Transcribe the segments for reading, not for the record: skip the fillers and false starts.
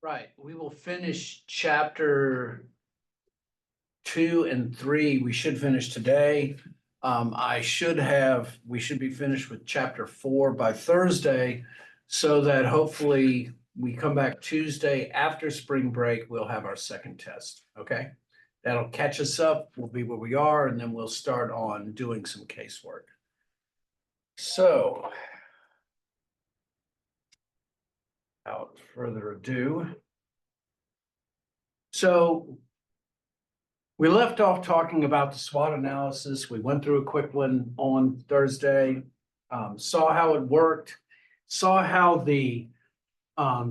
Right, we will finish chapter 2 and 3. We should finish today. We should be finished with chapter 4 by Thursday, so that hopefully we come back Tuesday after spring break, we'll have our second test, okay? That'll catch us up, we'll be where we are, and then we'll start on doing some casework. So, without further ado. So we left off talking about the SWOT analysis. We went through a quick one on Thursday, saw how it worked, saw how the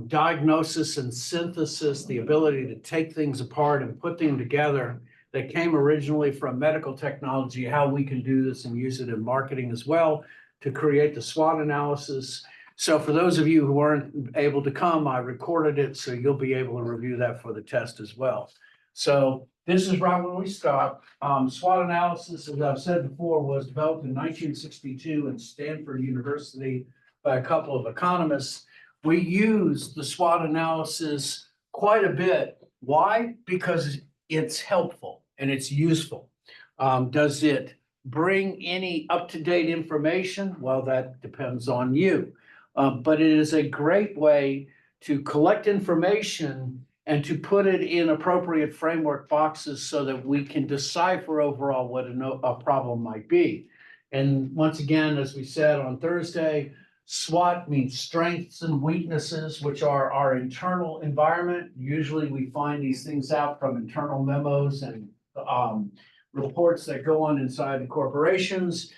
diagnosis and synthesis, the ability to take things apart and put them together, that came originally from medical technology, how we can do this and use it in marketing as well to create the SWOT analysis. So for those of you who weren't able to come, I recorded it, so you'll be able to review that for the test as well. So this is right when we stop. SWOT analysis, as I've said before, was developed in 1962 in Stanford University by a couple of economists. We use the SWOT analysis quite a bit. Why? Because it's helpful and it's useful. Does it bring any up-to-date information? Well, that depends on you. But it is a great way to collect information and to put it in appropriate framework boxes so that we can decipher overall what a problem might be. And once again, as we said on Thursday, SWOT means strengths and weaknesses, which are our internal environment. Usually we find these things out from internal memos and reports that go on inside the corporations.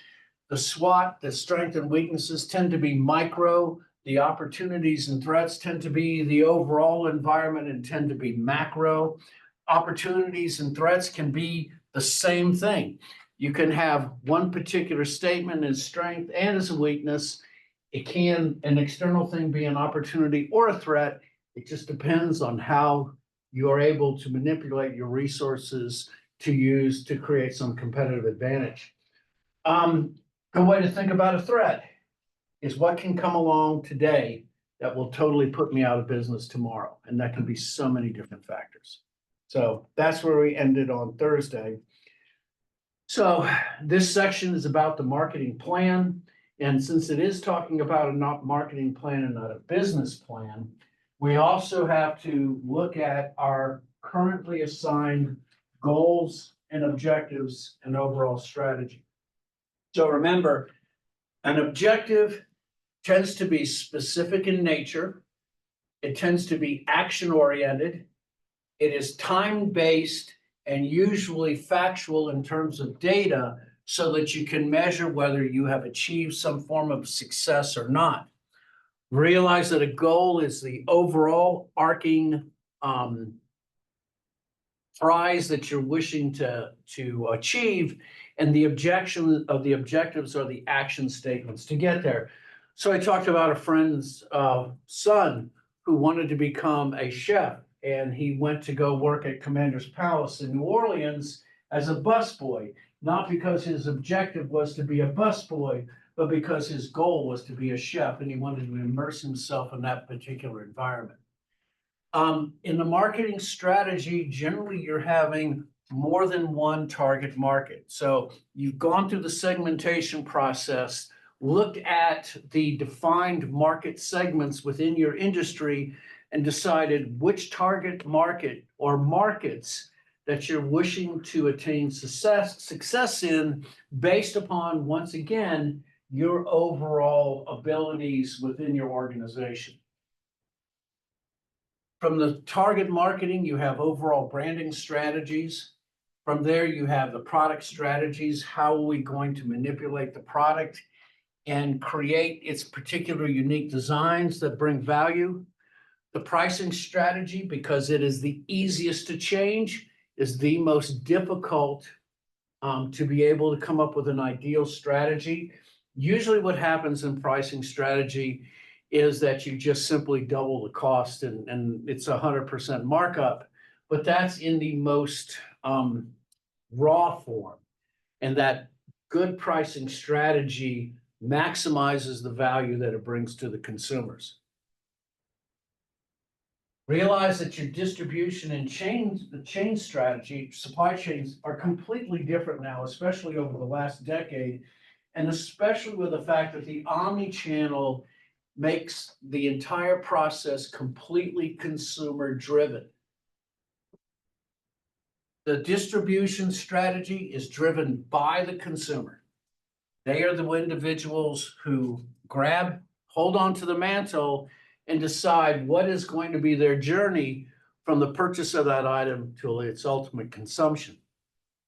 The SWOT, the strengths and weaknesses, tend to be micro. The opportunities and threats tend to be the overall environment and tend to be macro. Opportunities and threats can be the same thing. You can have one particular statement as strength and as a weakness. It can, an external thing, be an opportunity or a threat. It just depends on how you are able to manipulate your resources to use to create some competitive advantage. A way to think about a threat is what can come along today that will totally put me out of business tomorrow. And that can be so many different factors. So that's where we ended on Thursday. So this section is about the marketing plan. And since it is talking about a marketing plan and not a business plan, we also have to look at our currently assigned goals and objectives and overall strategy. So remember, an objective tends to be specific in nature. It tends to be action-oriented. It is time-based and usually factual in terms of data so that you can measure whether you have achieved some form of success or not. Realize that a goal is the overall arcing prize that you're wishing to achieve, and the objection of the objectives are the action statements to get there. So I talked about a friend's son who wanted to become a chef, and he went to go work at Commander's Palace in New Orleans as a busboy, not because his objective was to be a busboy, but because his goal was to be a chef, and he wanted to immerse himself in that particular environment. In the marketing strategy, generally you're having more than one target market. So you've gone through the segmentation process, looked at the defined market segments within your industry, and decided which target market or markets that you're wishing to attain success in based upon, once again, your overall abilities within your organization. From the target marketing, you have overall branding strategies. From there, you have the product strategies. How are we going to manipulate the product and create its particular unique designs that bring value? The pricing strategy, because it is the easiest to change, is the most difficult to be able to come up with an ideal strategy. Usually what happens in pricing strategy is that you just simply double the cost and it's 100% markup, but that's in the most raw form. And that good pricing strategy maximizes the value that it brings to the consumers. Realize that your distribution and the chain strategy, supply chains are completely different now, especially over the last decade. And especially with the fact that the omni-channel makes the entire process completely consumer driven. The distribution strategy is driven by the consumer. They are the individuals who hold on to the mantle and decide what is going to be their journey from the purchase of that item to its ultimate consumption.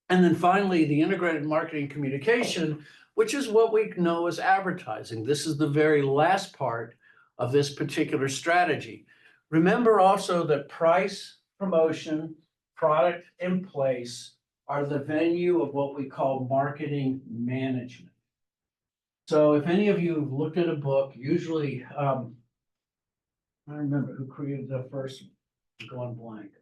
And then finally, the integrated marketing communication, which is what we know as advertising. This is the very last part of this particular strategy. Remember also that price, promotion, product, and place are the venue of what we call marketing management. So if any of you have looked at a book, usually, I remember who created the first, going blank.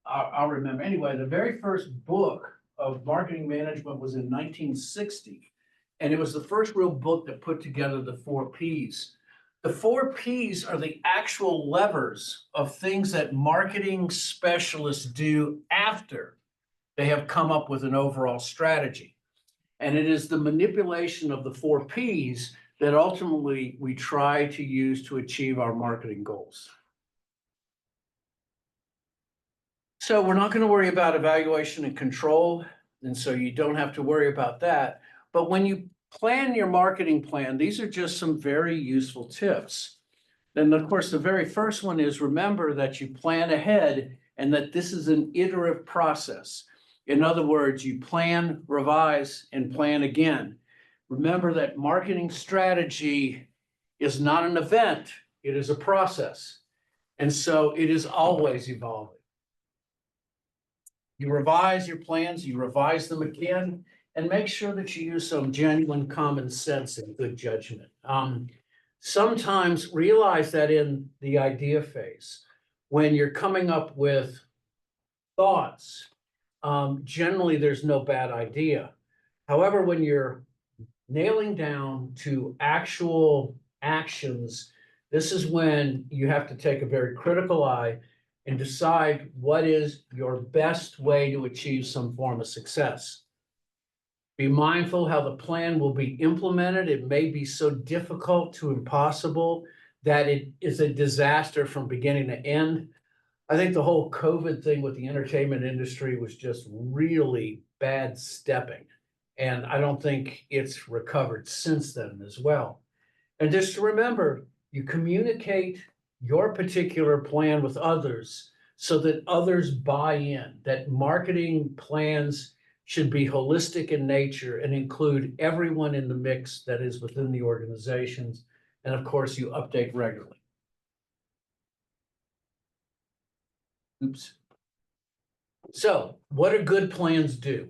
I'll remember. Anyway, the very first book of marketing management was in 1960. And it was the first real book that put together the 4 Ps. The 4 Ps are the actual levers of things that marketing specialists do after they have come up with an overall strategy. And it is the manipulation of the 4 Ps that ultimately we try to use to achieve our marketing goals. So we're not going to worry about evaluation and control, and so you don't have to worry about that. But when you plan your marketing plan, these are just some very useful tips. Then, of course, the very first one is remember that you plan ahead and that this is an iterative process. In other words, you plan, revise, and plan again. Remember that marketing strategy is not an event, it is a process. And so it is always evolving. You revise your plans, you revise them again, and make sure that you use some genuine common sense and good judgment. Sometimes realize that in the idea phase, when you're coming up with thoughts, generally there's no bad idea. However, when you're nailing down to actual actions, this is when you have to take a very critical eye and decide what is your best way to achieve some form of success. Be mindful how the plan will be implemented. It may be so difficult to impossible that it is a disaster from beginning to end. I think the whole COVID thing with the entertainment industry was just really bad stepping. And I don't think it's recovered since then as well. And just to remember, you communicate your particular plan with others so that others buy in, that marketing plans should be holistic in nature and include everyone in the mix that is within the organizations. And of course, you update regularly. Oops. So what do good plans do?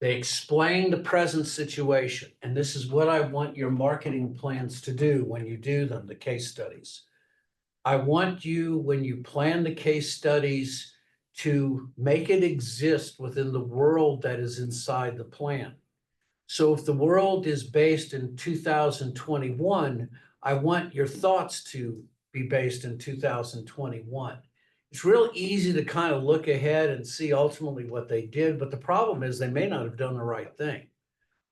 They explain the present situation. And this is what I want your marketing plans to do when you do them, the case studies. I want you, when you plan the case studies, to make it exist within the world that is inside the plan. So if the world is based in 2021, I want your thoughts to be based in 2021. It's real easy to kind of look ahead and see ultimately what they did, but the problem is they may not have done the right thing.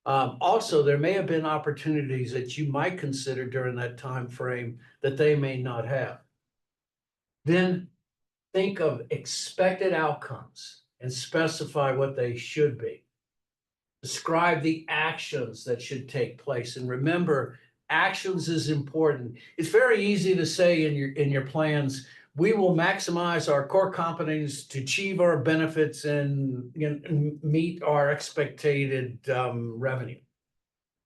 Also, there may have been opportunities that you might consider during that time frame that they may not have. Then think of expected outcomes and specify what they should be. Describe the actions that should take place. And remember, actions is important. It's very easy to say in your plans, we will maximize our core competencies to achieve our benefits and meet our expected revenue.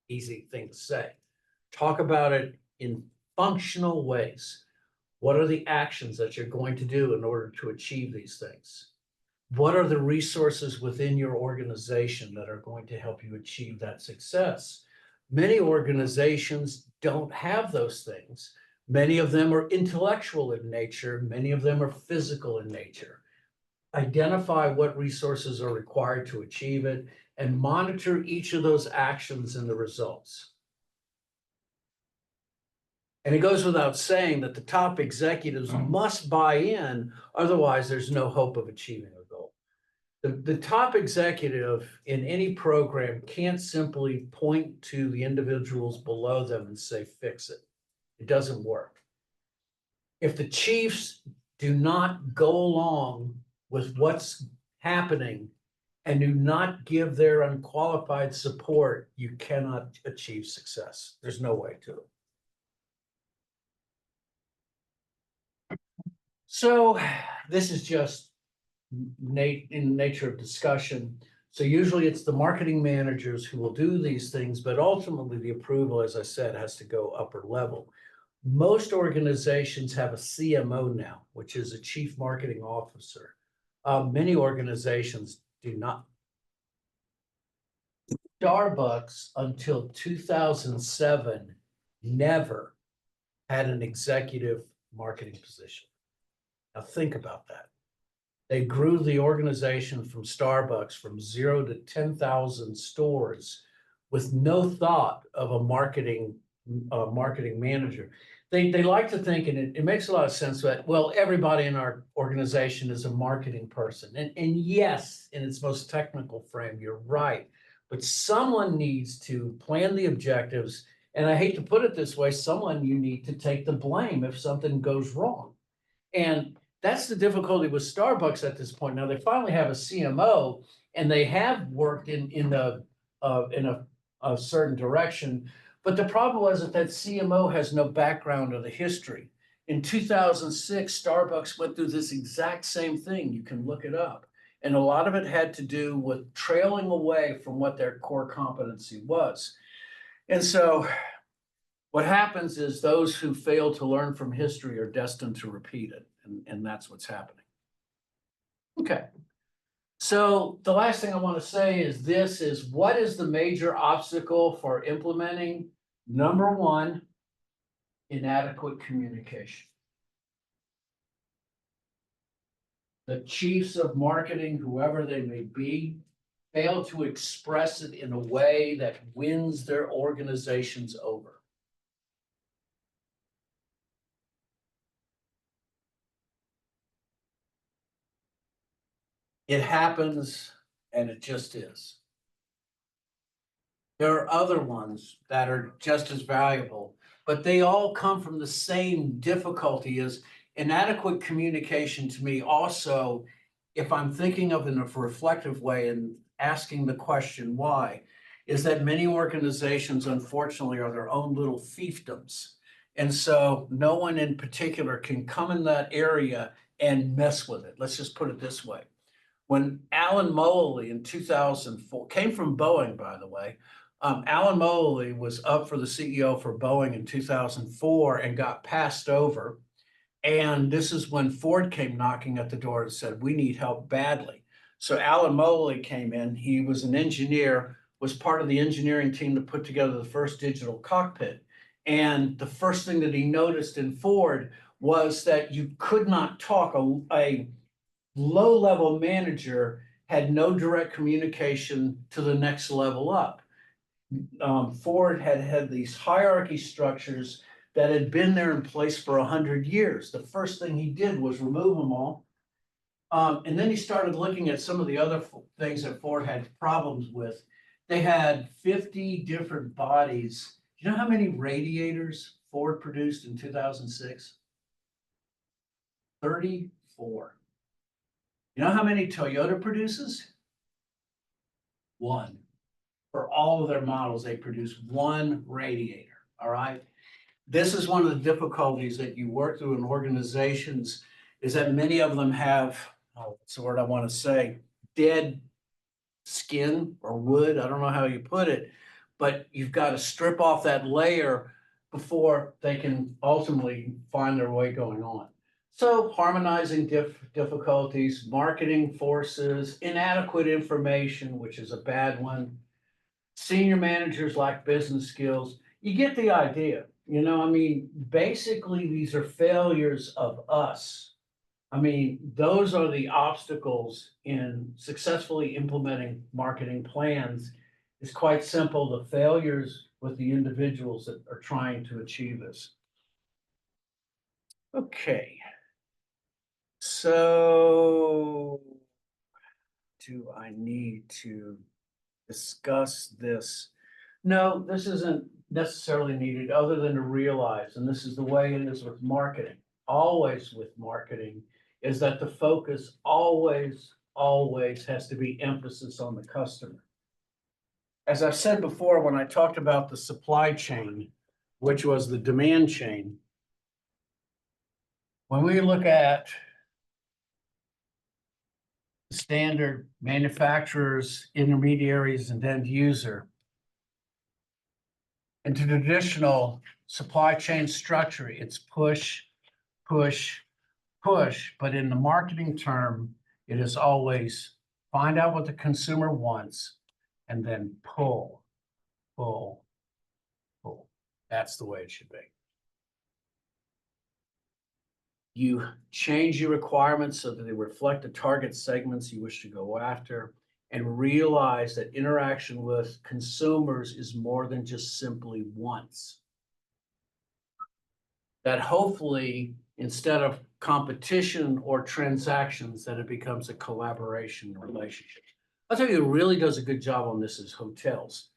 Easy thing to say. Talk about it in functional ways. What are the actions that you're going to do in order to achieve these things? What are the resources within your organization that are going to help you achieve that success? Many organizations don't have those things. Many of them are intellectual in nature. Many of them are physical in nature. Identify what resources are required to achieve it and monitor each of those actions and the results. And it goes without saying that the top executives must buy in, otherwise there's no hope of achieving a goal. The top executive in any program can't simply point to the individuals below them and say, fix it. It doesn't work. If the chiefs do not go along with what's happening and do not give their unqualified support, you cannot achieve success. There's no way to it. So this is just in nature of discussion. So usually it's the marketing managers who will do these things, but ultimately the approval, as I said, has to go upper level. Most organizations have a CMO now, which is a chief marketing officer. Many organizations do not. Starbucks until 2007 never had an executive marketing position. Now think about that. They grew the organization from Starbucks from 0 to 10,000 stores with no thought of a marketing manager. They like to think, and it makes a lot of sense that, well, everybody in our organization is a marketing person. And yes, in its most technical frame, you're right. But someone needs to plan the objectives. And I hate to put it this way, someone you need to take the blame if something goes wrong. And that's the difficulty with Starbucks at this point. Now they finally have a CMO, and they have worked in a certain direction. But the problem was that CMO has no background or the history. In 2006, Starbucks went through this exact same thing. You can look it up. And a lot of it had to do with trailing away from what their core competency was. And so what happens is those who fail to learn from history are destined to repeat it. And that's what's happening. Okay. So the last thing I want to say is this is what is the major obstacle for implementing? Number one, inadequate communication. The chiefs of marketing, whoever they may be, fail to express it in a way that wins their organizations over. It happens, and it just is. There are other ones that are just as valuable, but they all come from the same difficulty as inadequate communication to me. Also, if I'm thinking of it in a reflective way and asking the question why, is that many organizations, unfortunately, are their own little fiefdoms. And so no one in particular can come in that area and mess with it. Let's just put it this way. When Alan Mulally in 2004, came from Boeing, by the way, Alan Mulally was up for the CEO for Boeing in 2004 and got passed over. And this is when Ford came knocking at the door and said, we need help badly. So Alan Mulally came in. He was an engineer, was part of the engineering team to put together the first digital cockpit. And the first thing that he noticed in Ford was that you could not talk. A low-level manager had no direct communication to the next level up. Ford had these hierarchy structures that had been there in place for 100 years. The first thing he did was remove them all. And then he started looking at some of the other things that Ford had problems with. They had 50 different bodies. Do you know how many radiators Ford produced in 2006? 34. You know how many Toyota produces? One. For all of their models, they produce one radiator, all right? This is one of the difficulties that you work through in organizations is that many of them have, what's the word I want to say, dead skin or wood, I don't know how you put it, but you've got to strip off that layer before they can ultimately find their way going on. So harmonizing difficulties, marketing forces, inadequate information, which is a bad one. Senior managers lack business skills. You get the idea. You know, I mean, basically, these are failures of us. I mean, those are the obstacles in successfully implementing marketing plans. It's quite simple. The failures with the individuals that are trying to achieve this. Okay. So do I need to discuss this? No, this isn't necessarily needed, other than to realize, and this is the way it is with marketing, always with marketing, is that the focus always has to be emphasis on the customer. As I've said before, when I talked about the supply chain, which was the demand chain, when we look at standard manufacturers, intermediaries, and end user, and to traditional supply chain structure, it's push, push, push. But in the marketing term, it is always find out what the consumer wants and then pull, pull, pull. That's the way it should be. You change your requirements so that they reflect the target segments you wish to go after, and realize that interaction with consumers is more than just simply wants. That hopefully, instead of competition or transactions, that it becomes a collaboration relationship. I'll tell you who really does a good job on this is hotels.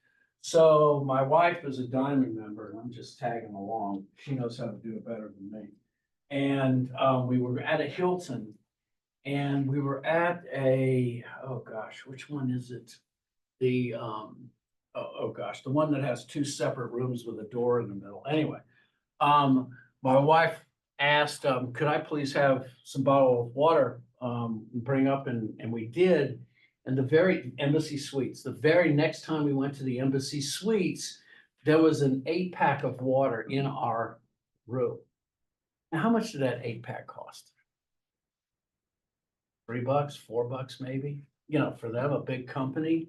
So my wife is a Diamond member, and I'm just tagging along. She knows how to do it better than me. And we were at a Hilton, and we were at a, oh gosh, which one is it? The oh gosh, the one that has two separate rooms with a door in the middle. Anyway, my wife asked, could I please have some bottle of water bring up, and we did. And the very Embassy Suites, the very next time we went to the Embassy Suites, there was an 8-pack of water in our room. Now, how much did that 8-pack cost? $3, $4 maybe, you know, for them, a big company.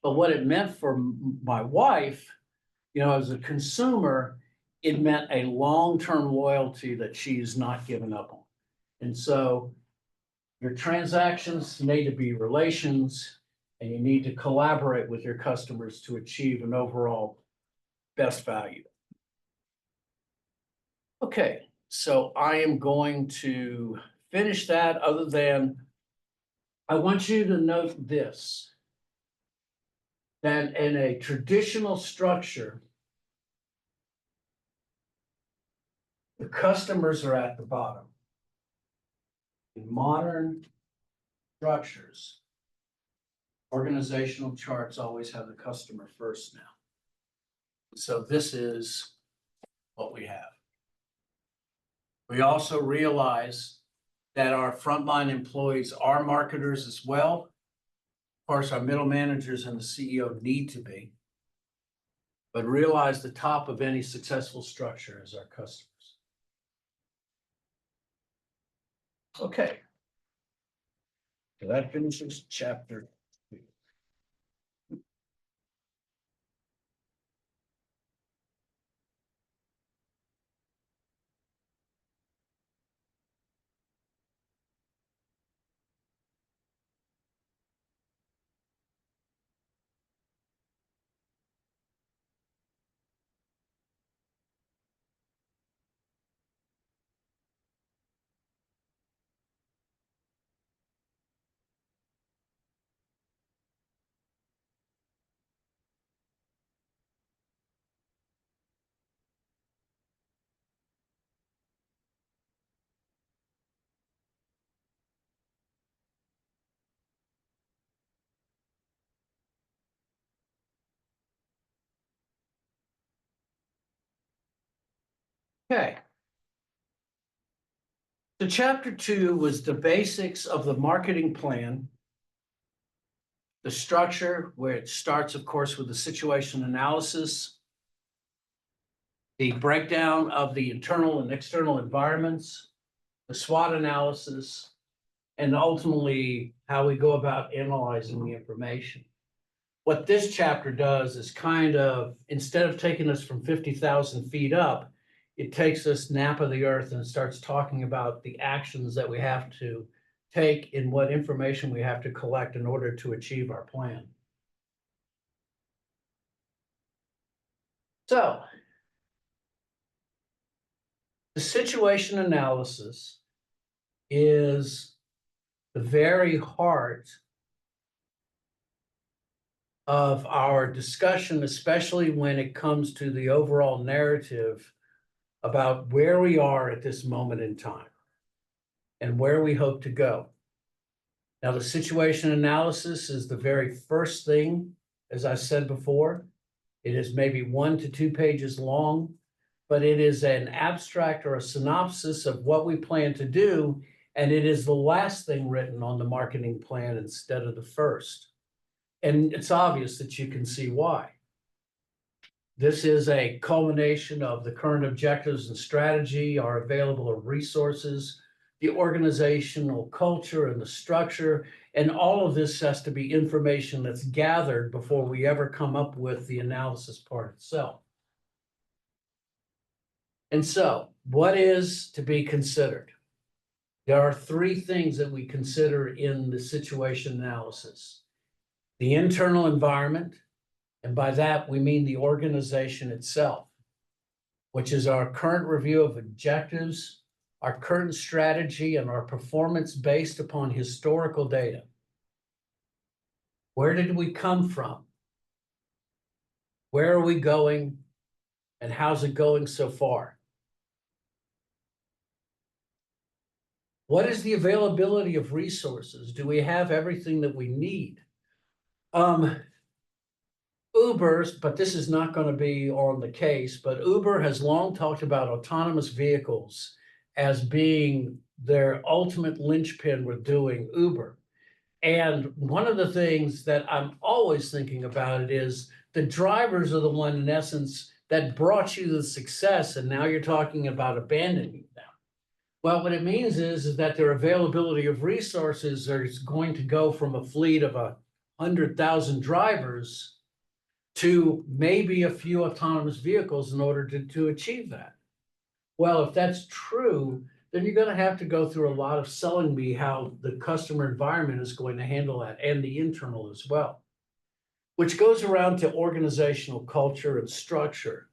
But what it meant for my wife, you know, as a consumer, it meant a long-term loyalty that she's not given up on. And so your transactions need to be relations, and you need to collaborate with your customers to achieve an overall best value. Okay, so I am going to finish that, other than I want you to note this, that in a traditional structure, the customers are at the bottom. In modern structures, organizational charts always have the customer first now. So this is what we have. We also realize that our frontline employees are marketers as well. Of course, our middle managers and the CEO need to be, but realize the top of any successful structure is our customers. Okay. So that finishes chapter 2. Okay. So chapter 2 was the basics of the marketing plan, the structure, where it starts, of course, with the situation analysis, the breakdown of the internal and external environments, the SWOT analysis, and ultimately how we go about analyzing the information. What this chapter does is kind of, instead of taking us from 50,000 feet up, it takes us nap of the earth and starts talking about the actions that we have to take and what information we have to collect in order to achieve our plan. So The situation analysis is the very heart of our discussion, especially when it comes to the overall narrative about where we are at this moment in time and where we hope to go. Now, the situation analysis is the very first thing, as I said before. It is maybe 1 to 2 pages long, but it is an abstract or a synopsis of what we plan to do, and it is the last thing written on the marketing plan instead of the first. And it's obvious that you can see why. This is a culmination of the current objectives and strategy, our available resources, the organizational culture and the structure, and all of this has to be information that's gathered before we ever come up with the analysis part itself. And so, what is to be considered? There are 3 things that we consider in the situation analysis: the internal environment, and by that we mean the organization itself, which is our current review of objectives, our current strategy, and our performance based upon historical data. Where did we come from? Where are we going? And how's it going so far? What is the availability of resources? Do we have everything that we need? Uber's, but this is not going to be on the case, but Uber has long talked about autonomous vehicles as being their ultimate linchpin with doing Uber. And one of the things that I'm always thinking about it is the drivers are the one, in essence, that brought you the success, and now you're talking about abandoning them. Well, what it means is that their availability of resources is going to go from a fleet of 100,000 drivers to maybe a few autonomous vehicles in order to achieve that. Well, if that's true, then you're going to have to go through a lot of selling me how the customer environment is going to handle that, and the internal as well, which goes around to organizational culture and structure.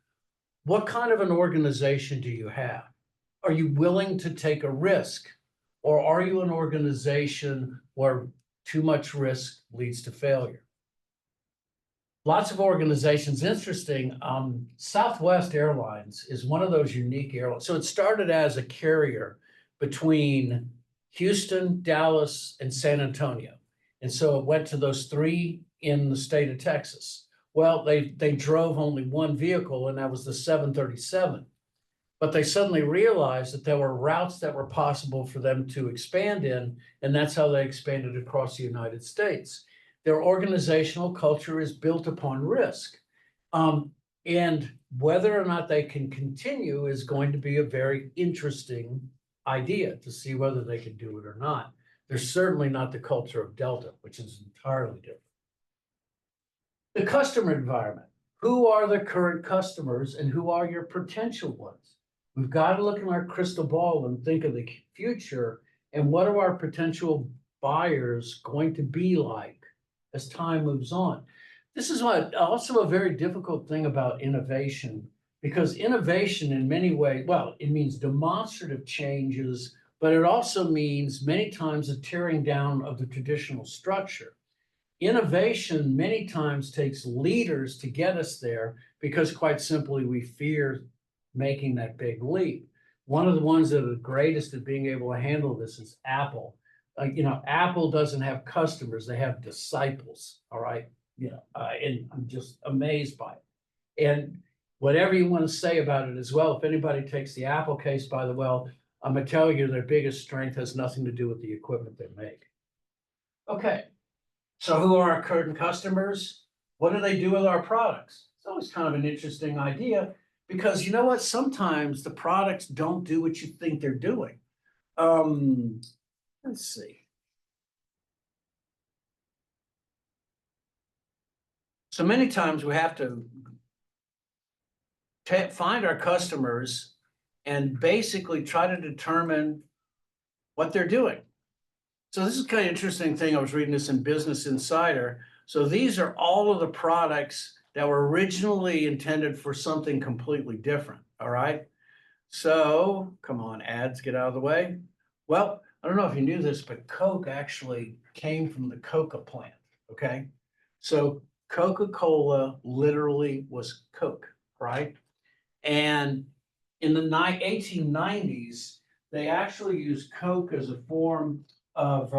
What kind of an organization do you have? Are you willing to take a risk? Or are you an organization where too much risk leads to failure? Lots of organizations, interesting. Southwest Airlines is one of those unique airlines. So it started as a carrier between Houston, Dallas, and San Antonio. And so it went to those 3 in the state of Texas. Well, they drove only one vehicle, and that was the 737. But they suddenly realized that there were routes that were possible for them to expand in, and that's how they expanded across the United States. Their organizational culture is built upon risk. And whether or not they can continue is going to be a very interesting idea to see whether they can do it or not. They're certainly not the culture of Delta, which is entirely different. The customer environment. Who are the current customers and who are your potential ones? We've got to look in our crystal ball and think of the future and what are our potential buyers going to be like as time moves on. This is what also a very difficult thing about innovation, because innovation in many ways, well, it means demonstrative changes, but it also means many times a tearing down of the traditional structure. Innovation many times takes leaders to get us there because quite simply we fear making that big leap. One of the ones that are the greatest at being able to handle this is Apple. Apple doesn't have customers, they have disciples, all right? And I'm just amazed by it. And whatever you want to say about it as well, if anybody takes the Apple case, by the way, I'm going to tell you their biggest strength has nothing to do with the equipment they make. Okay, so who are our current customers? What do they do with our products? It's always kind of an interesting idea because you know what? Sometimes the products don't do what you think they're doing. Let's see. So many times we have to find our customers and basically try to determine what they're doing. So this is kind of interesting thing. I was reading this in Business Insider. So these are all of the products that were originally intended for something completely different. All right. So, come on, ads, get out of the way. Well, I don't know if you knew this, but Coke actually came from the coca plant, okay? So Coca-Cola literally was Coke, right? And in the 1890s, they actually used Coke as a form of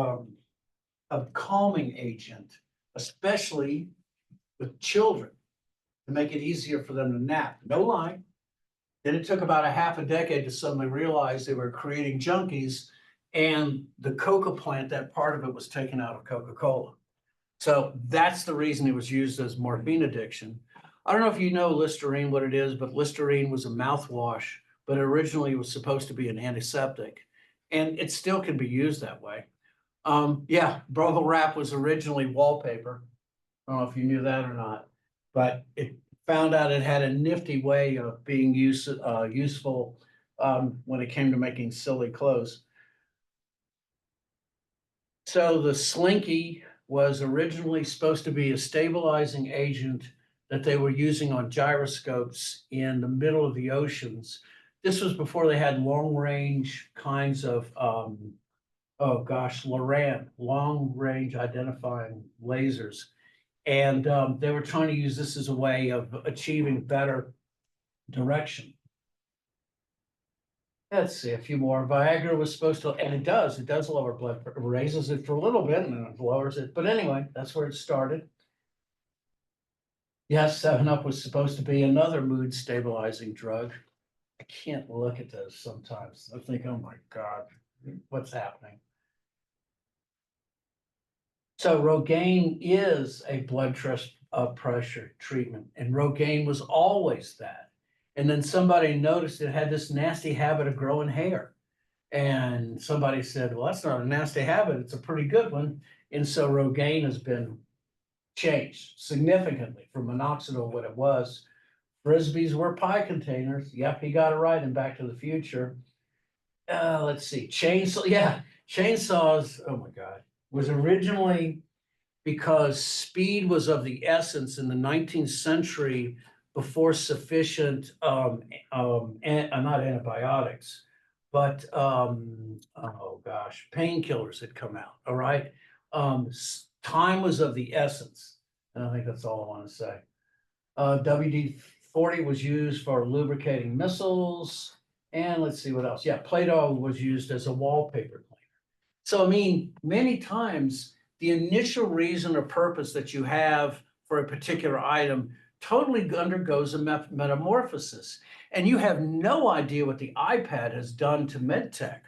calming agent, especially with children, to make it easier for them to nap. No lie. Then it took about a half a decade to suddenly realize they were creating junkies, and the coca plant, that part of it was taken out of Coca-Cola. So that's the reason it was used as morphine addiction. I don't know if you know Listerine, what it is, but Listerine was a mouthwash, but originally it was supposed to be an antiseptic, and it still can be used that way. Yeah, Bubble Wrap was originally wallpaper. I don't know if you knew that or not, but it found out it had a nifty way of being useful when it came to making silly clothes. So the Slinky was originally supposed to be a stabilizing agent that they were using on gyroscopes in the middle of the oceans. This was before they had long range kinds of, oh gosh, LORAN, long range identifying lasers. And they were trying to use this as a way of achieving better direction. Let's see, a few more. Viagra was supposed to, and it does lower blood pressure, raises it for a little bit and then it lowers it. But anyway, that's where it started. Yes, 7-Up was supposed to be another mood stabilizing drug. I can't look at those sometimes. I think, oh my God, what's happening? So Rogaine is a blood pressure treatment, and Rogaine was always that. And then somebody noticed it had this nasty habit of growing hair. And somebody said, well, that's not a nasty habit, it's a pretty good one. And so Rogaine has been changed significantly from minoxidil, what it was. Frisbees were pie containers. Yep, he got it right in Back to the Future. Let's see, chainsaw. Yeah, chainsaws. Oh my God, was originally because speed was of the essence in the 19th century before sufficient, not antibiotics, but oh gosh, painkillers had come out. All right, time was of the essence, and I think that's all I want to say. WD-40 was used for lubricating missiles. And let's see what else. Yeah, Play-Doh was used as a wallpaper cleaner. So, I mean, many times the initial reason or purpose that you have for a particular item totally undergoes a metamorphosis. And you have no idea what the iPad has done to medtech.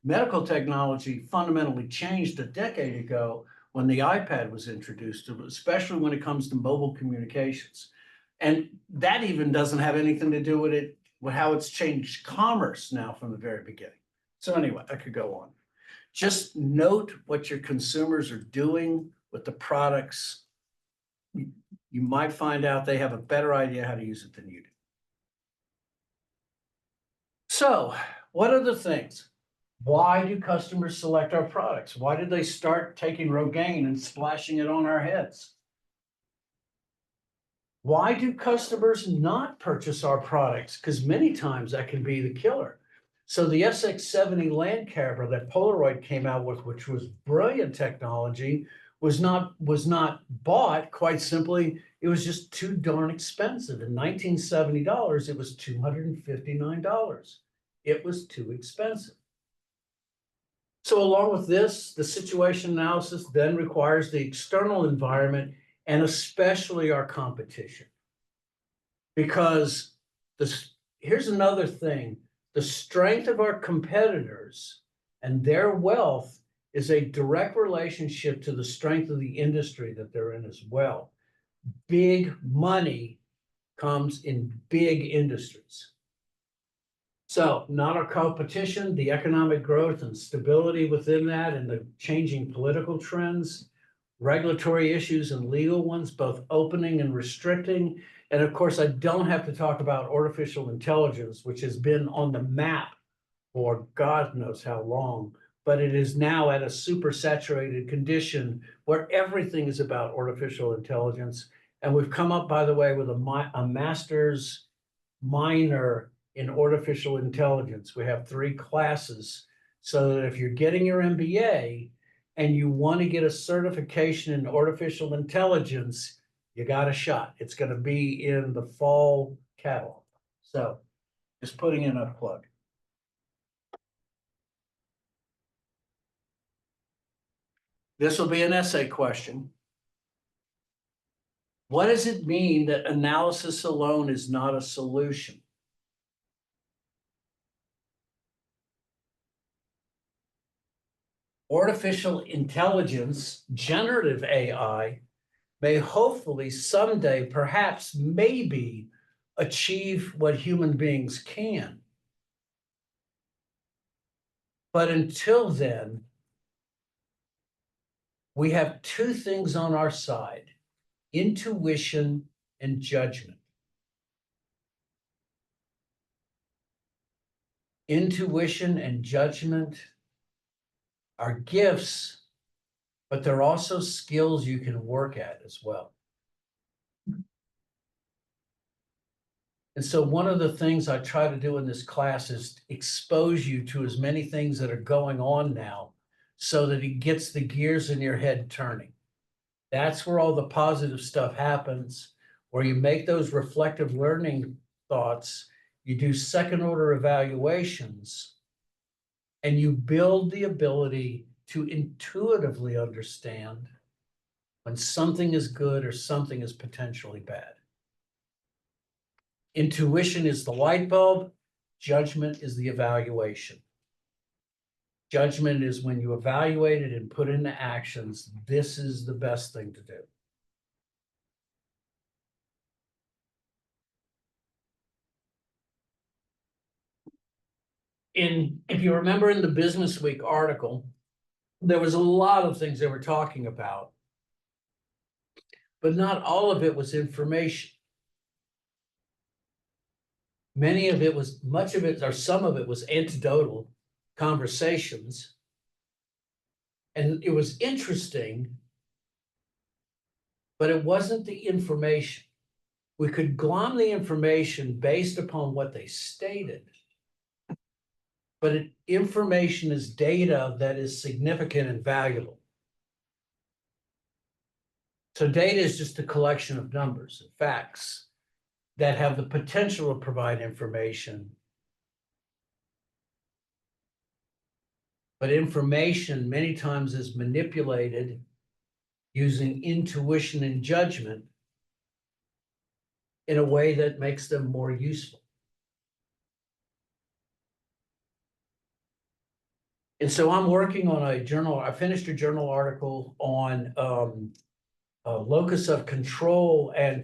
Medical technology fundamentally changed a decade ago when the iPad was introduced, especially when it comes to mobile communications. And that even doesn't have anything to do with it, with how it's changed commerce now from the very beginning. So anyway, I could go on. Just note what your consumers are doing with the products. You might find out they have a better idea how to use it than you do. So, what are the things? Why do customers select our products? Why did they start taking Rogaine and splashing it on our heads? Why do customers not purchase our products? Because many times that can be the killer. So the SX70 land camera that Polaroid came out with, which was brilliant technology, was not bought. Quite simply, it was just too darn expensive. In $1970, it was $259. It was too expensive. So along with this, the situation analysis then requires the external environment and especially our competition. Because here's another thing, the strength of our competitors and their wealth is a direct relationship to the strength of the industry that they're in as well. Big money comes in big industries. So not our competition, the economic growth and stability within that and the changing political trends, regulatory issues and legal ones, both opening and restricting. And of course, I don't have to talk about artificial intelligence, which has been on the map for God knows how long, but it is now at a super saturated condition where everything is about artificial intelligence. And we've come up, by the way, with a master's minor in artificial intelligence. We have 3 classes so that if you're getting your MBA and you want to get a certification in artificial intelligence, you got a shot. It's going to be in the fall catalog. So just putting in a plug. This will be an essay question. What does it mean that analysis alone is not a solution? Artificial intelligence, generative AI, may hopefully someday, perhaps maybe, achieve what human beings can. But until then, we have 2 things on our side: intuition and judgment. Intuition and judgment are gifts, but they're also skills you can work at as well. And so one of the things I try to do in this class is expose you to as many things that are going on now so that it gets the gears in your head turning. That's where all the positive stuff happens, where you make those reflective learning thoughts, you do second order evaluations, and you build the ability to intuitively understand when something is good or something is potentially bad. Intuition is the light bulb, judgment is the evaluation. Judgment is when you evaluate it and put into actions, this is the best thing to do. If you remember in the Business Week article, there was a lot of things they were talking about, but not all of it was information. Much of it, or some of it was anecdotal conversations. And it was interesting, but it wasn't the information. We could glom the information based upon what they stated. But information is data that is significant and valuable. So data is just a collection of numbers and facts that have the potential to provide information. But information many times is manipulated using intuition and judgment in a way that makes them more useful. And so I'm working on a journal. I finished a journal article on locus of control and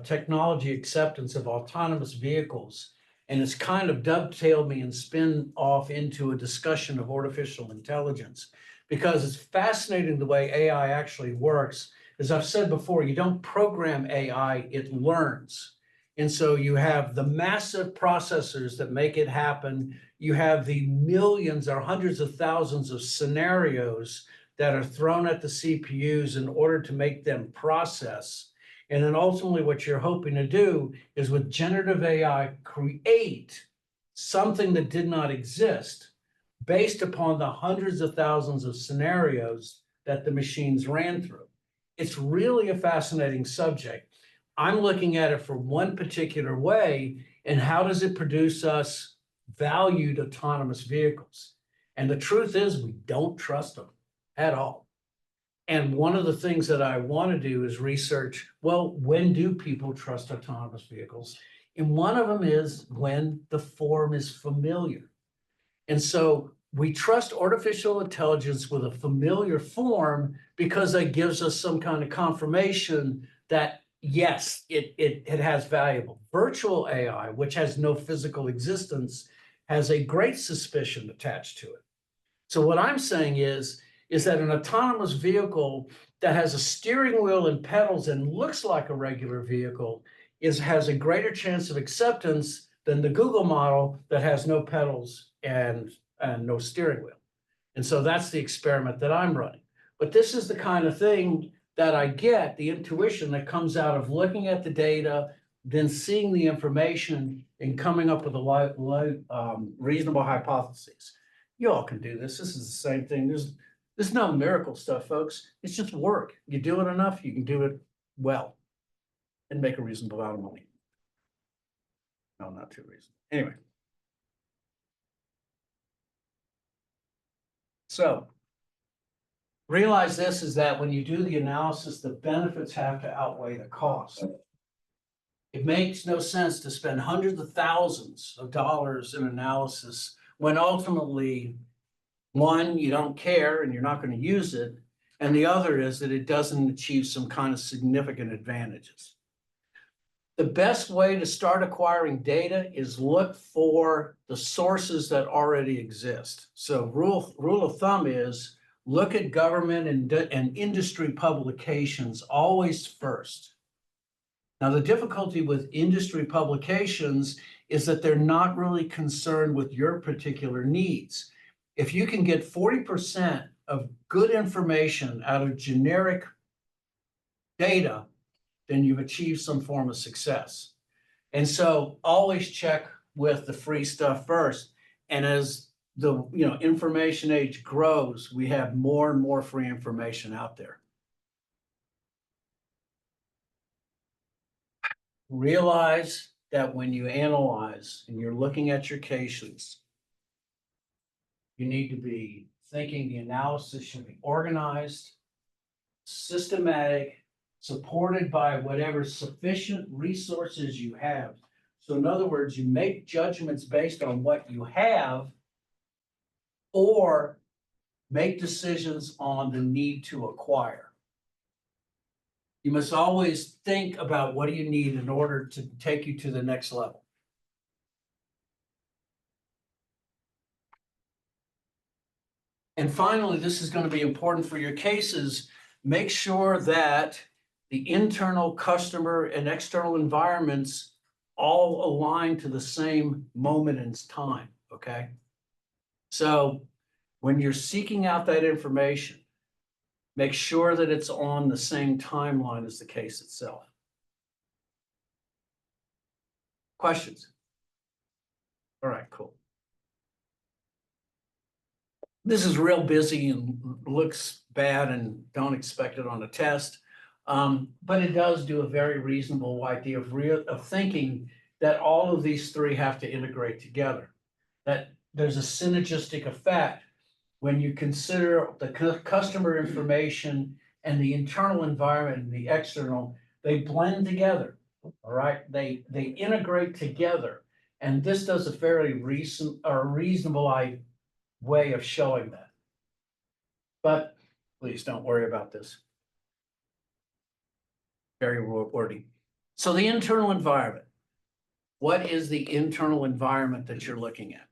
technology acceptance of autonomous vehicles. And it's kind of dovetailed me and spin off into a discussion of artificial intelligence, because it's fascinating the way AI actually works. As I've said before, you don't program AI, it learns. And so you have the massive processors that make it happen. You have the millions or hundreds of thousands of scenarios that are thrown at the CPUs in order to make them process. And then ultimately what you're hoping to do is with generative AI, create something that did not exist based upon the hundreds of thousands of scenarios that the machines ran through. It's really a fascinating subject. I'm looking at it from one particular way, and how does it produce us valued autonomous vehicles? And the truth is we don't trust them at all. And one of the things that I want to do is research, well, when do people trust autonomous vehicles? And one of them is when the form is familiar. And so we trust artificial intelligence with a familiar form because that gives us some kind of confirmation that, yes, it has valuable. Virtual AI, which has no physical existence, has a great suspicion attached to it. So what I'm saying is that an autonomous vehicle that has a steering wheel and pedals and looks like a regular vehicle has a greater chance of acceptance than the Google model that has no pedals and no steering wheel. And so that's the experiment that I'm running. But this is the kind of thing that I get, the intuition that comes out of looking at the data, then seeing the information in coming up with reasonable hypotheses. You all can do this. This is the same thing. There's no miracle stuff, folks. It's just work. You do it enough, you can do it well and make a reasonable amount of money. No, not too reasonable. Anyway. So realize this is that when you do the analysis, the benefits have to outweigh the cost. It makes no sense to spend hundreds of thousands of dollars in analysis when ultimately, one, you don't care and you're not going to use it, and the other is that it doesn't achieve some kind of significant advantages. The best way to start acquiring data is look for the sources that already exist. So rule of thumb is look at government and industry publications always first. Now, the difficulty with industry publications is that they're not really concerned with your particular needs. If you can get 40% of good information out of generic data, then you've achieved some form of success. And so always check with the free stuff first. And as the information age grows, we have more and more free information out there. Realize that when you analyze and you're looking at your cases, you need to be thinking the analysis should be organized, systematic, supported by whatever sufficient resources you have. So in other words, you make judgments based on what you have or make decisions on the need to acquire. You must always think about what do you need in order to take you to the next level. And finally, this is going to be important for your cases. Make sure that the internal customer and external environments all align to the same moment in time, okay? So when you're seeking out that information, make sure that it's on the same timeline as the case itself. Questions? All right, cool. This is real busy and looks bad and don't expect it on a test. But it does do a very reasonable idea of thinking that all of these three have to integrate together, that there's a synergistic effect when you consider the customer information and the internal environment and the external, they blend together, all right? They integrate together. And this does a fairly reasonable way of showing that. But please don't worry about this. Very wordy. So the internal environment. What is the internal environment that you're looking at?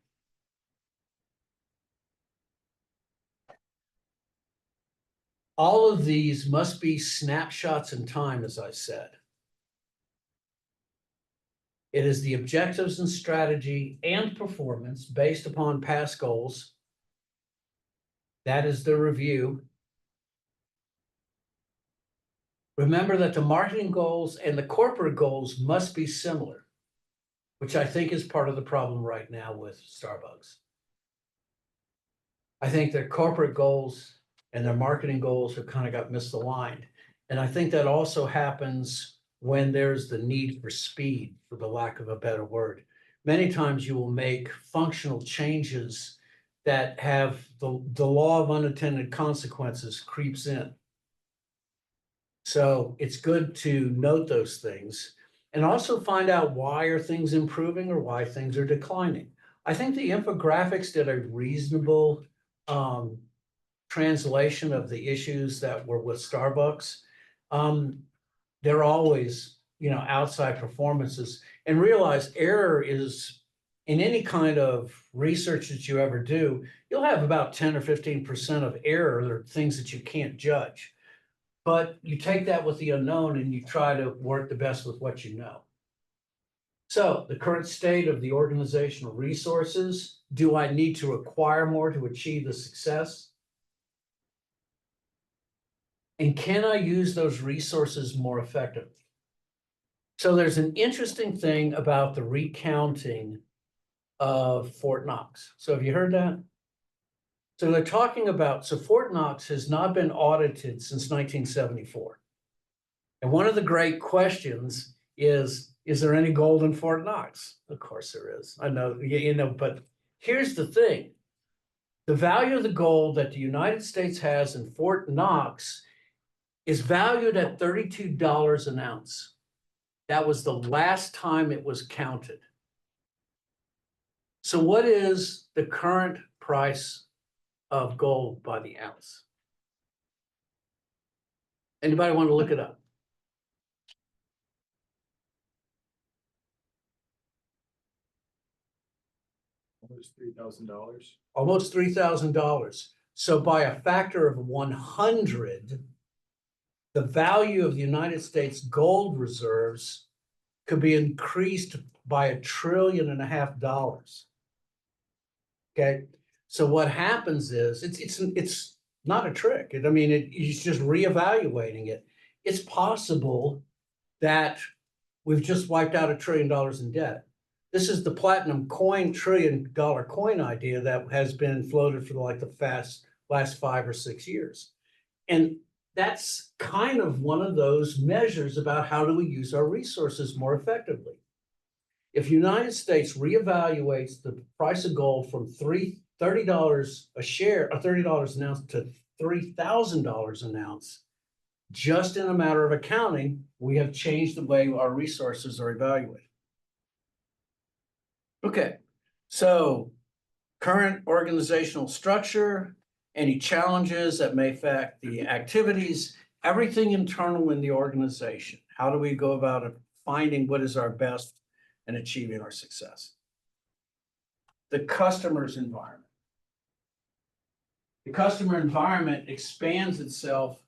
All of these must be snapshots in time, as I said. It is the objectives and strategy and performance based upon past goals. That is the review. Remember that the marketing goals and the corporate goals must be similar, which I think is part of the problem right now with Starbucks. I think their corporate goals and their marketing goals have kind of got misaligned. And I think that also happens when there's the need for speed, for the lack of a better word. Many times you will make functional changes that have the law of unintended consequences creeps in. So it's good to note those things and also find out why are things improving or why things are declining. I think the infographics did a reasonable translation of the issues that were with Starbucks. They're always, outside performances, and realize error is in any kind of research that you ever do, you'll have about 10 or 15% of error or things that you can't judge. But you take that with the unknown and you try to work the best with what you know. So the current state of the organizational resources, do I need to acquire more to achieve the success? And can I use those resources more effectively? So there's an interesting thing about the recounting of Fort Knox. So have you heard that? So they're talking about, so Fort Knox has not been audited since 1974. And one of the great questions is there any gold in Fort Knox? Of course there is. I know, but here's the thing. The value of the gold that the United States has in Fort Knox is valued at $32 an ounce. That was the last time it was counted. So what is the current price of gold by the ounce? Anybody want to look it up? Almost $3,000. Almost $3,000. So by a factor of 100, the value of the United States gold reserves could be increased by $1.5 trillion. Okay, so what happens is it's not a trick. I mean, it's just reevaluating it. It's possible that we've just wiped out $1 trillion in debt. This is the platinum coin, $1 trillion coin idea that has been floated for like the last 5 or 6 years. And that's kind of one of those measures about how do we use our resources more effectively. If the United States reevaluates the price of gold from $30 a share, or $30 an ounce to $3,000 an ounce, just in a matter of accounting, we have changed the way our resources are evaluated. Okay, so current organizational structure, any challenges that may affect the activities, everything internal in the organization. How do we go about finding what is our best and achieving our success? The customer's environment. The customer environment expands itself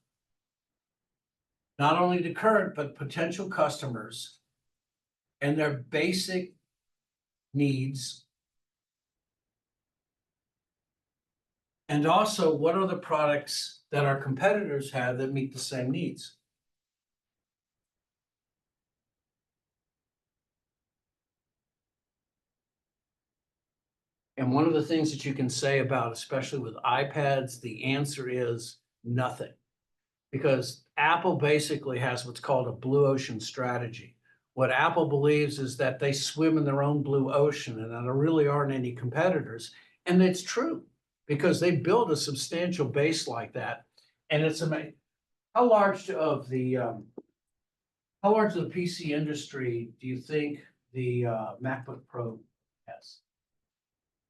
not only to current, but potential customers and their basic needs. And also, what are the products that our competitors have that meet the same needs? And one of the things that you can say about, especially with iPads, the answer is nothing. Because Apple basically has what's called a blue ocean strategy. What Apple believes is that they swim in their own blue ocean and that there really aren't any competitors. And it's true because they build a substantial base like that. And it's amazing. How large of the PC industry do you think the MacBook Pro has?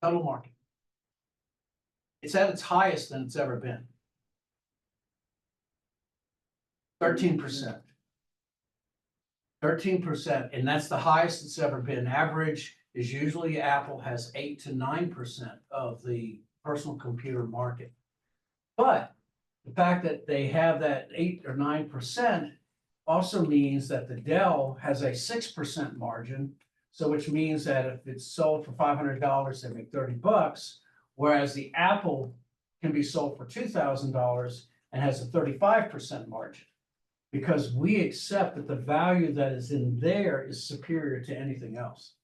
Total market. It's at its highest than it's ever been. 13%. 13%, and that's the highest it's ever been. Average is usually Apple has 8 to 9% of the personal computer market. But the fact that they have that 8 or 9% also means that the Dell has a 6% margin. So which means that if it's sold for $500, they make $30, whereas the Apple can be sold for $2,000 and has a 35% margin. Because we accept that the value that is in there is superior to anything else.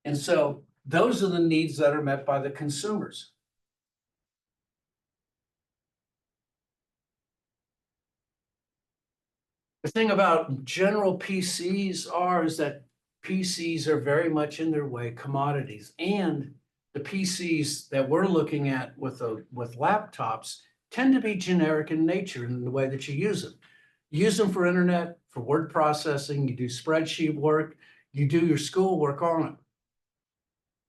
And so those are the needs that are met by the consumers. The thing about general PCs is that PCs are very much in their way commodities, and the PCs that we're looking at with laptops tend to be generic in nature in the way that you use them. You use them for internet, for word processing, you do spreadsheet work, you do your school work on them.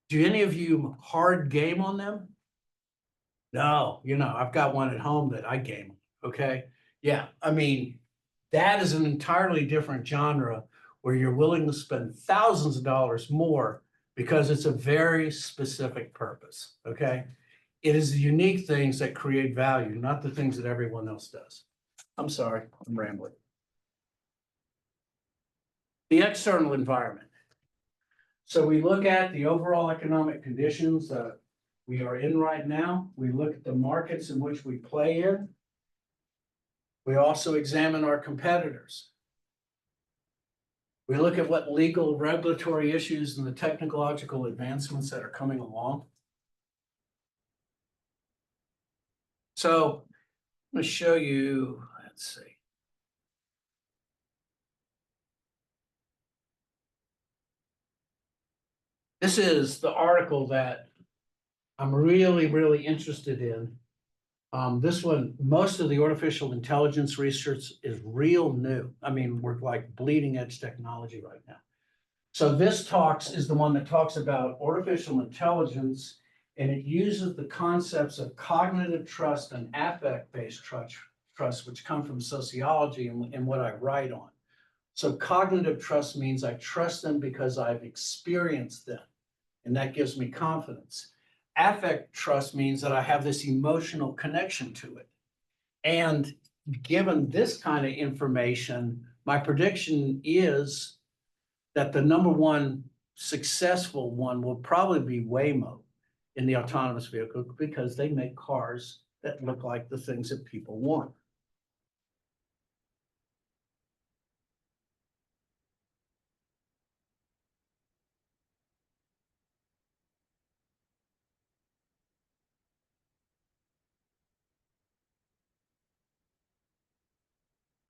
Do any of you hard game on them? No, I've got one at home that I game on, okay? Yeah, I mean, that is an entirely different genre where you're willing to spend thousands of dollars more because it's a very specific purpose, okay? It is the unique things that create value, not the things that everyone else does. I'm sorry, I'm rambling. The external environment. So we look at the overall economic conditions that we are in right now. We look at the markets in which we play in. We also examine our competitors. We look at what legal regulatory issues and the technological advancements that are coming along. So I'm going to show you, let's see. This is the article that I'm really interested in. This one, most of the artificial intelligence research is real new. I mean, we're like bleeding edge technology right now. So this is the one that talks about artificial intelligence, and it uses the concepts of cognitive trust and affect-based trust, which come from sociology and what I write on. So cognitive trust means I trust them because I've experienced them, and that gives me confidence. Affect trust means that I have this emotional connection to it. And given this kind of information, my prediction is that the number one successful one will probably be Waymo in the autonomous vehicle, because they make cars that look like the things that people want.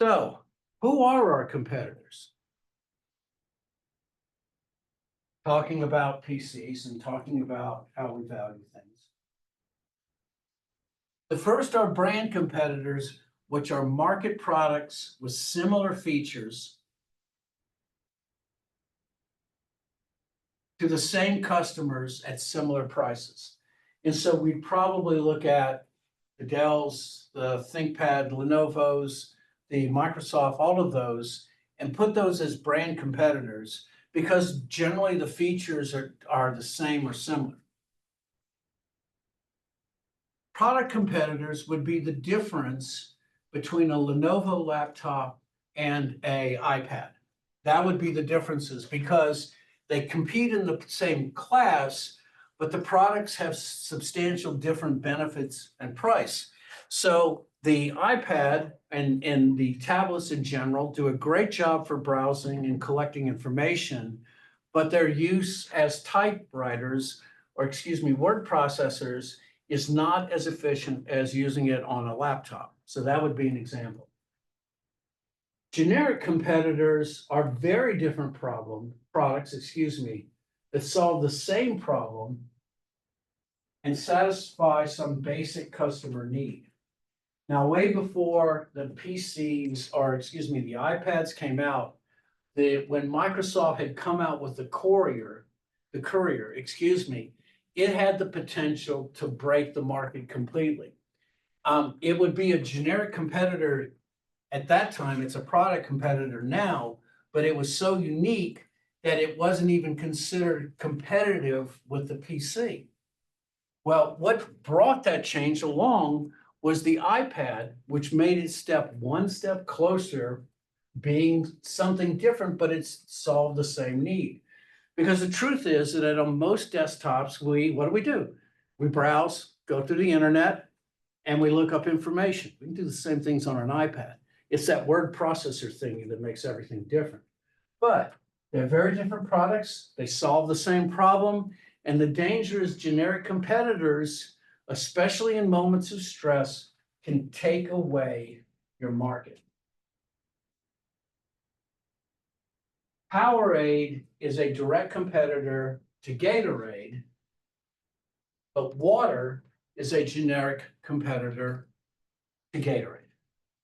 So who are our competitors? Talking about PCs and talking about how we value things. The first are brand competitors, which are market products with similar features to the same customers at similar prices. And so we probably look at the Dells, the ThinkPad, Lenovo's, the Microsoft, all of those, and put those as brand competitors, because generally the features are the same or similar. Product competitors would be the difference between a Lenovo laptop and an iPad. That would be the differences, because they compete in the same class, but the products have substantial different benefits and price. So the iPad and the tablets in general do a great job for browsing and collecting information, but their use as typewriters, or word processors, is not as efficient as using it on a laptop. So that would be an example. Generic competitors are very different products, that solve the same problem and satisfy some basic customer need. Now, way before the PCs, or the iPads came out, when Microsoft had come out with the Courier, it had the potential to break the market completely. It would be a generic competitor at that time. It's a product competitor now, but it was so unique that it wasn't even considered competitive with the PC. Well, what brought that change along was the iPad, which made it one step closer, being something different, but it's solved the same need. Because the truth is that on most desktops, what do? We browse, go through the internet, and we look up information. We can do the same things on an iPad. It's that word processor thing that makes everything different. But they're very different products. They solve the same problem. And the danger is generic competitors, especially in moments of stress, can take away your market. Powerade is a direct competitor to Gatorade, but water is a generic competitor to Gatorade.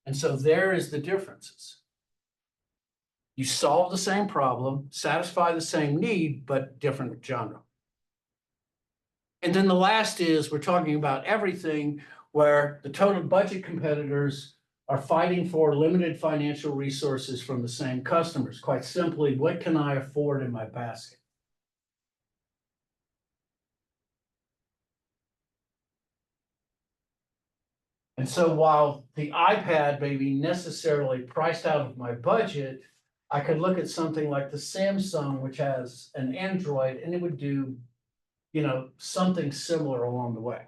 And so there is the differences. You solve the same problem, satisfy the same need, but different genre. And then the last is, we're talking about everything, where the total budget competitors are fighting for limited financial resources from the same customers. Quite simply, what can I afford in my basket? And so while the iPad may be necessarily priced out of my budget, I could look at something like the Samsung, which has an Android, and it would do, something similar along the way.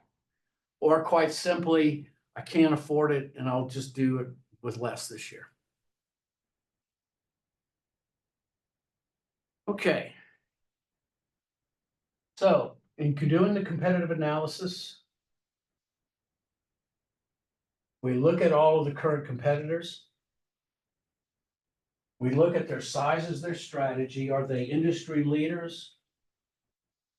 Or quite simply, I can't afford it and I'll just do it with less this year. Okay. So in doing the competitive analysis, we look at all of the current competitors. We look at their sizes, their strategy. Are they industry leaders?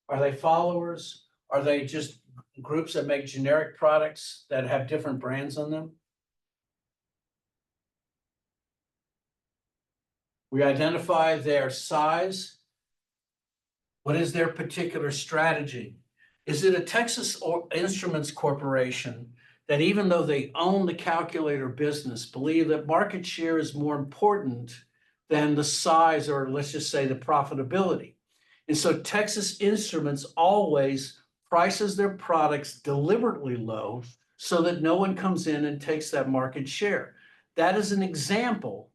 Are they followers? Are they just groups that make generic products that have different brands on them? We identify their size. What is their particular strategy? Is it a Texas Instruments Corporation that, even though they own the calculator business, believe that market share is more important than the size, or let's just say the profitability? And so Texas Instruments always prices their products deliberately low so that no one comes in and takes that market share. That is an example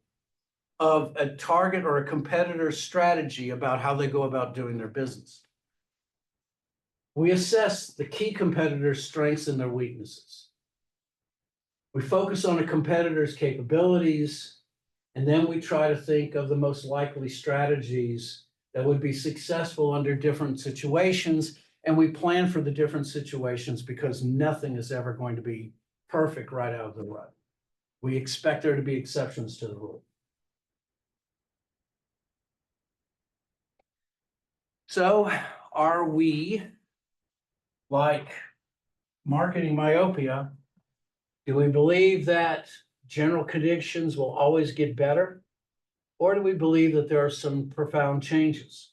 of a target or a competitor's strategy about how they go about doing their business. We assess the key competitors' strengths and their weaknesses. We focus on a competitor's capabilities, and then we try to think of the most likely strategies that would be successful under different situations. And we plan for the different situations because nothing is ever going to be perfect right out of the rut. We expect there to be exceptions to the rule. So are we like marketing myopia? Do we believe that general conditions will always get better? Or do we believe that there are some profound changes,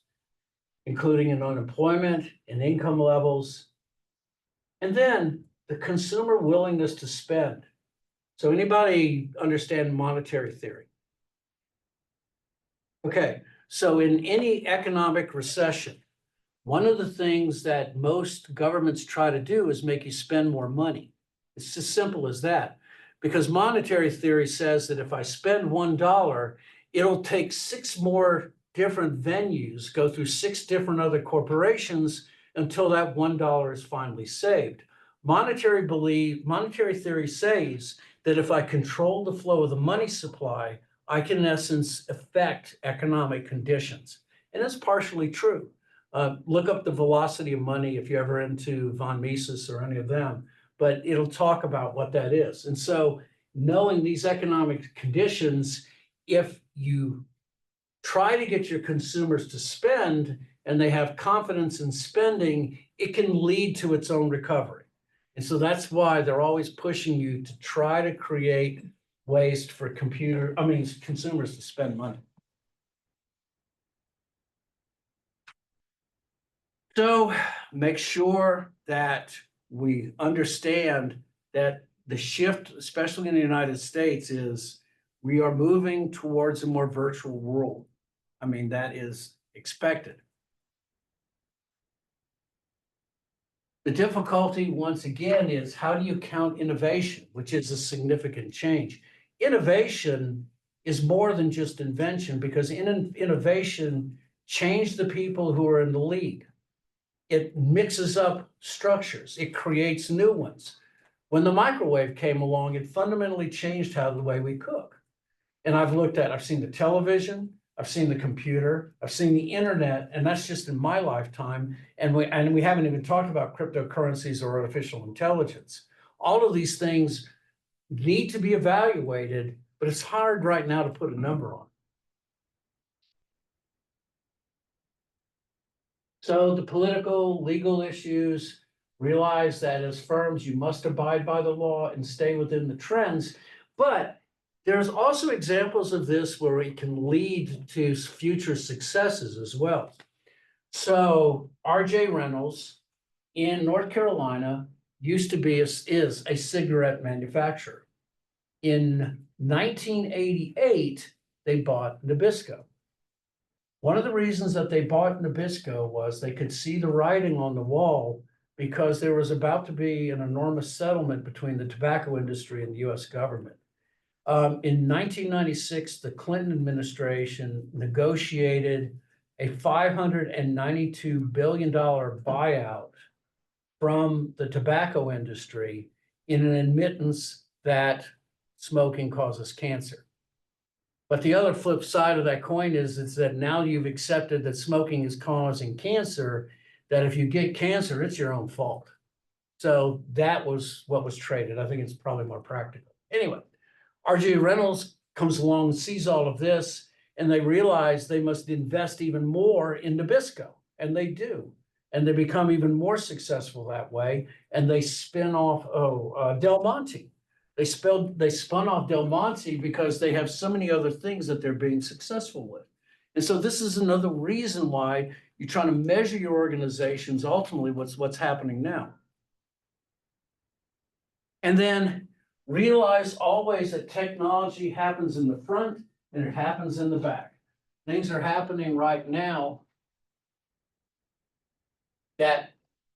including in unemployment and income levels, and then the consumer willingness to spend? So anybody understand monetary theory? Okay, so in any economic recession, one of the things that most governments try to do is make you spend more money. It's as simple as that. Because monetary theory says that if I spend $1, it'll take 6 more different venues, go through 6 different other corporations until that $1 is finally saved. Monetary theory says that if I control the flow of the money supply, I can in essence affect economic conditions. And that's partially true. Look up the velocity of money if you're ever into von Mises or any of them, but it'll talk about what that is. And so knowing these economic conditions, if you try to get your consumers to spend and they have confidence in spending, it can lead to its own recovery. And so that's why they're always pushing you to try to create ways for consumers to spend money. So make sure that we understand that the shift, especially in the United States, is we are moving towards a more virtual world. I mean, that is expected. The difficulty, once again, is how do you count innovation, which is a significant change? Innovation is more than just invention, because innovation changed the people who are in the lead. It mixes up structures. It creates new ones. When the microwave came along, it fundamentally changed the way we cook. And I've seen the television, I've seen the computer, I've seen the internet, and that's just in my lifetime. And we haven't even talked about cryptocurrencies or artificial intelligence. All of these things need to be evaluated, but it's hard right now to put a number on. So the political, legal issues, realize that as firms, you must abide by the law and stay within the trends. But there's also examples of this where it can lead to future successes as well. So R.J. Reynolds in North Carolina is a cigarette manufacturer. In 1988, they bought Nabisco. One of the reasons that they bought Nabisco was they could see the writing on the wall, because there was about to be an enormous settlement between the tobacco industry and the US government. In 1996, the Clinton administration negotiated a $592 billion buyout from the tobacco industry in an admittance that smoking causes cancer. But the other flip side of that coin is that now you've accepted that smoking is causing cancer, that if you get cancer, it's your own fault. So that was what was traded. I think it's probably more practical. Anyway, RJ Reynolds comes along, sees all of this, and they realize they must invest even more in Nabisco, and they do. And they become even more successful that way, and they spin off Del Monte. They spun off Del Monte because they have so many other things that they're being successful with. And so this is another reason why you're trying to measure your organizations, ultimately what's happening now. And then realize always that technology happens in the front and it happens in the back. Things are happening right now that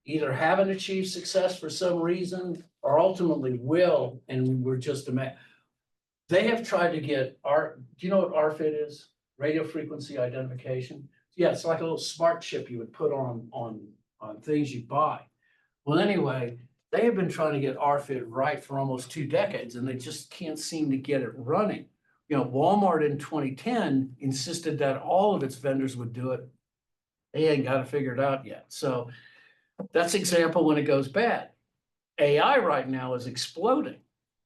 either haven't achieved success for some reason or ultimately will, and we're just they have tried to get do you know what RFID is? Radio frequency identification. Yeah, it's like a little smart chip you would put on things you buy. Well, anyway, they have been trying to get RFID right for almost 2 decades, and they just can't seem to get it running. You know, Walmart in 2010 insisted that all of its vendors would do it. They ain't got it figured out yet. So that's example when it goes bad. AI right now is exploding,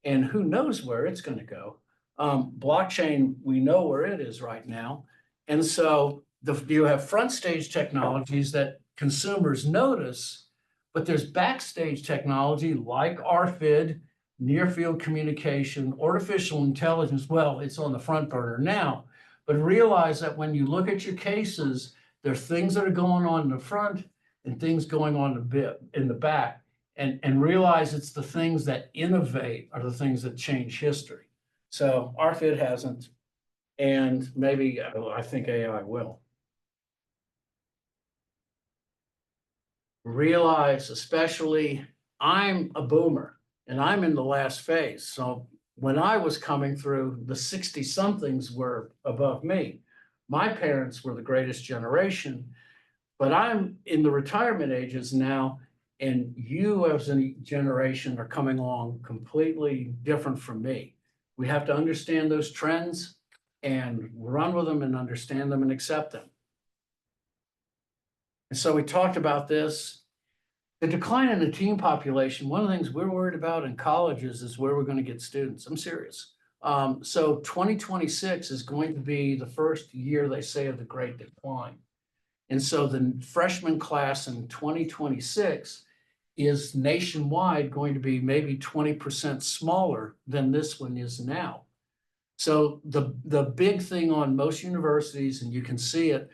and who knows where it's going to go. Blockchain, we know where it is right now. And so you have front stage technologies that consumers notice, but there's backstage technology like RFID, near field communication, artificial intelligence. Well, it's on the front burner now, but realize that when you look at your cases, there are things that are going on in the front and things going on in the back, and realize it's the things that innovate are the things that change history. So RFID hasn't, and maybe I think AI will. Realize, especially, I'm a boomer and I'm in the last phase. So when I was coming through, the 60-somethings were above me. My parents were the greatest generation, but I'm in the retirement ages now, and you as a generation are coming along completely different from me. We have to understand those trends and run with them and understand them and accept them. And so we talked about this. The decline in the teen population, one of the things we're worried about in colleges is where we're going to get students. I'm serious. So 2026 is going to be the first year, they say, of the Great Decline. And so the freshman class in 2026 is nationwide going to be maybe 20% smaller than this one is now. So the big thing on most universities, and you can see it,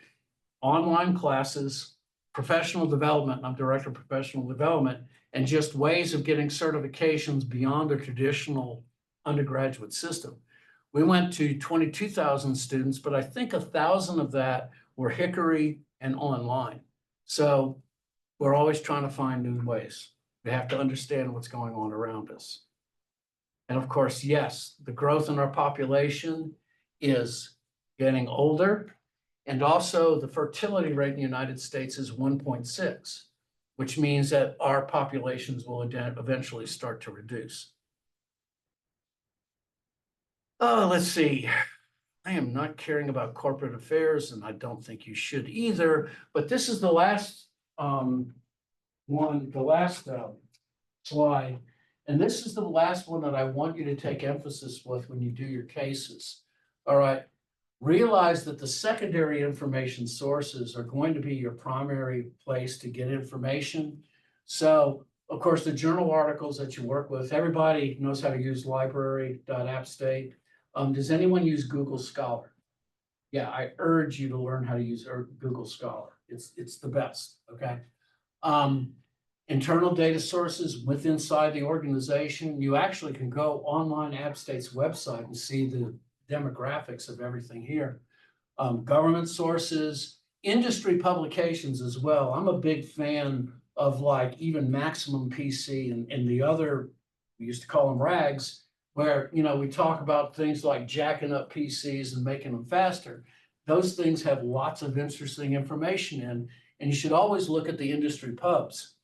online classes, professional development, and I'm director of professional development, and just ways of getting certifications beyond the traditional undergraduate system. We went to 22,000 students, but I think 1,000 of that were Hickory and online. So we're always trying to find new ways. We have to understand what's going on around us. And of course, yes, the growth in our population is getting older. And also the fertility rate in the United States is 1.6, which means that our populations will eventually start to reduce. Oh, let's see. I am not caring about corporate affairs, and I don't think you should either, but this is the last slide. And this is the last one that I want you to take emphasis with when you do your cases. All right. Realize that the secondary information sources are going to be your primary place to get information. So, of course, the journal articles that you work with, everybody knows how to use library.appstate. Does anyone use Google Scholar? Yeah, I urge you to learn how to use Google Scholar. It's the best, okay? Internal data sources inside the organization. You actually can go online AppState's website and see the demographics of everything here. Government sources, industry publications as well. I'm a big fan of like even Maximum PC and the other, we used to call them rags, where, you know, we talk about things like jacking up PCs and making them faster. Those things have lots of interesting information in, and you should always look at the industry pubs.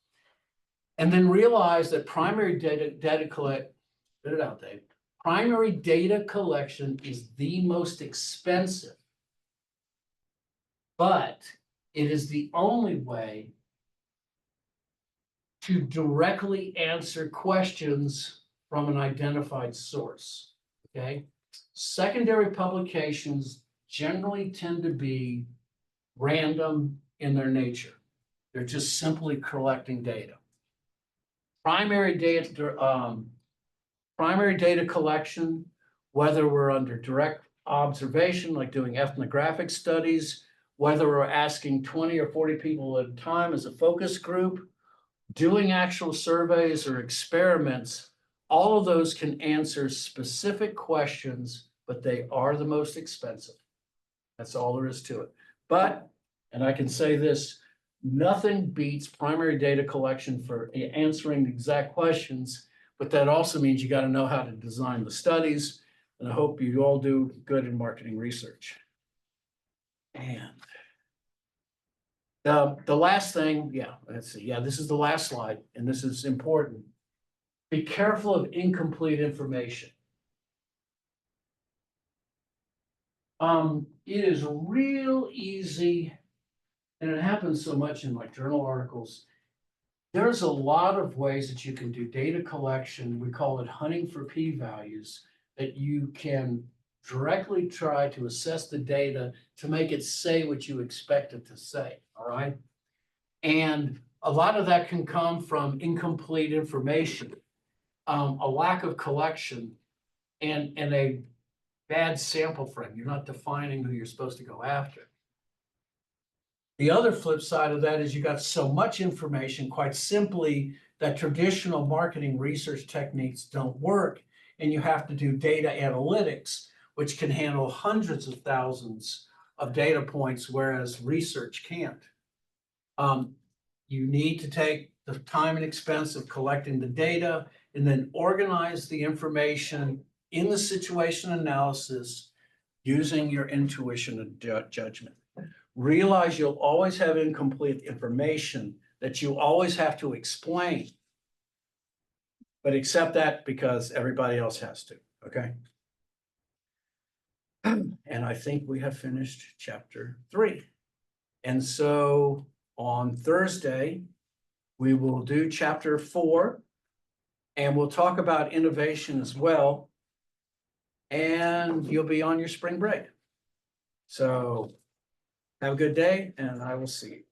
And then realize that primary data collect, spit it out, Dave. primary data collection is the most expensive. But it is the only way to directly answer questions from an identified source, okay? Secondary publications generally tend to be random in their nature. They're just simply collecting data. Primary data collection, whether we're under direct observation, like doing ethnographic studies, whether we're asking 20 or 40 people at a time as a focus group, doing actual surveys or experiments, all of those can answer specific questions, but they are the most expensive. That's all there is to it. But, and I can say this, nothing beats primary data collection for answering exact questions, but that also means you got to know how to design the studies. And I hope you all do good in marketing research. And the last thing, yeah, let's see. Yeah, this is the last slide, and this is important. Be careful of incomplete information. It is real easy, and it happens so much in my journal articles. There's a lot of ways that you can do data collection. We call it hunting for p-values, that you can directly try to assess the data to make it say what you expect it to say, all right? And a lot of that can come from incomplete information, a lack of collection, and a bad sample frame. You're not defining who you're supposed to go after. The other flip side of that is you got so much information, quite simply, that traditional marketing research techniques don't work, and you have to do data analytics, which can handle hundreds of thousands of data points, whereas research can't. You need to take the time and expense of collecting the data and then organize the information in the situation analysis using your intuition and judgment. Realize you'll always have incomplete information that you always have to explain, but accept that because everybody else has to, okay? And I think we have finished chapter 3. And so on Thursday, we will do chapter 4, and we'll talk about innovation as well. And you'll be on your spring break. So have a good day, and I will see you.